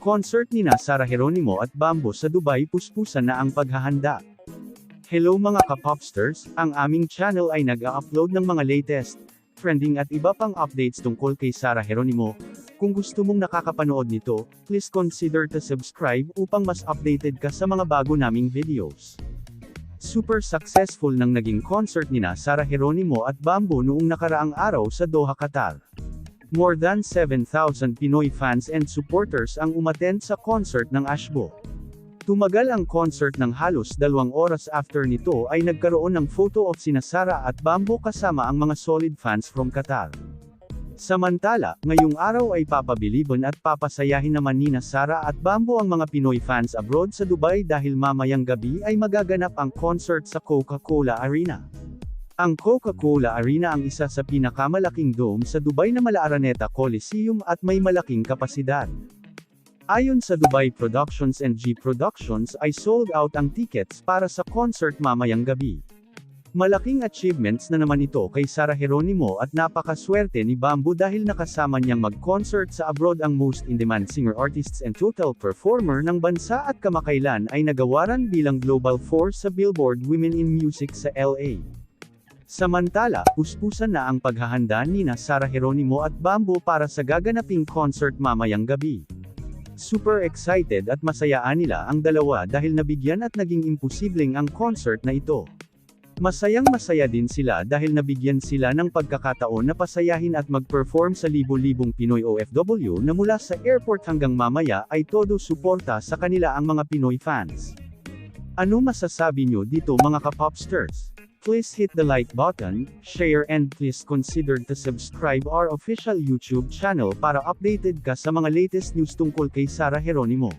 Concert nina Sara Geronimo at Bambo sa Dubai, puspusan na ang paghahanda. Hello mga ka-popsters, ang aming channel ay nag-a-upload ng mga latest, trending at iba pang updates tungkol kay Sara Geronimo. Kung gusto mong nakakapanood nito, please consider to subscribe upang mas updated ka sa mga bago naming videos. Super successful nang naging concert nina Sara Geronimo at Bambo noong nakaraang araw sa Doha, Qatar. More than 7,000 Pinoy fans and supporters ang umattend sa concert ng Ashbo. Tumagal ang concert ng halos 2 oras. After nito ay nagkaroon ng photo op sina Sara at Bambo kasama ang mga solid fans from Qatar. Samantala, ngayong araw ay papabiliban at papasayahin naman nina Sara at Bambo ang mga Pinoy fans abroad sa Dubai dahil mamayang gabi ay magaganap ang concert sa Coca-Cola Arena. Ang Coca-Cola Arena ang isa sa pinakamalaking dome sa Dubai na mala Araneta Coliseum at may malaking kapasidad. Ayon sa Dubai Productions and G Productions ay sold out ang tickets para sa concert mamayang gabi. Malaking achievements na naman ito kay Sara Geronimo at napakaswerte ni Bambo dahil nakasama niyang mag-concert sa abroad ang most in-demand singer-artists and total performer ng bansa at kamakailan ay nagawaran bilang Global Force sa Billboard Women in Music sa LA. Samantala, puspusan na ang paghahanda nina Sara Geronimo at Bambo para sa gaganaping concert mamayang gabi. Super excited at masayaan nila ang dalawa dahil nabigyan at naging imposibleng ang concert na ito. Masayang-masaya din sila dahil nabigyan sila ng pagkakataon na pasayahin at mag-perform sa libo-libong Pinoy OFW na mula sa airport hanggang mamaya ay todo suporta sa kanila ang mga Pinoy fans. Ano masasabi nyo dito mga ka-popsters? Please hit the like button, share and please consider to subscribe our official YouTube channel para updated ka sa mga latest news tungkol kay Sara Geronimo.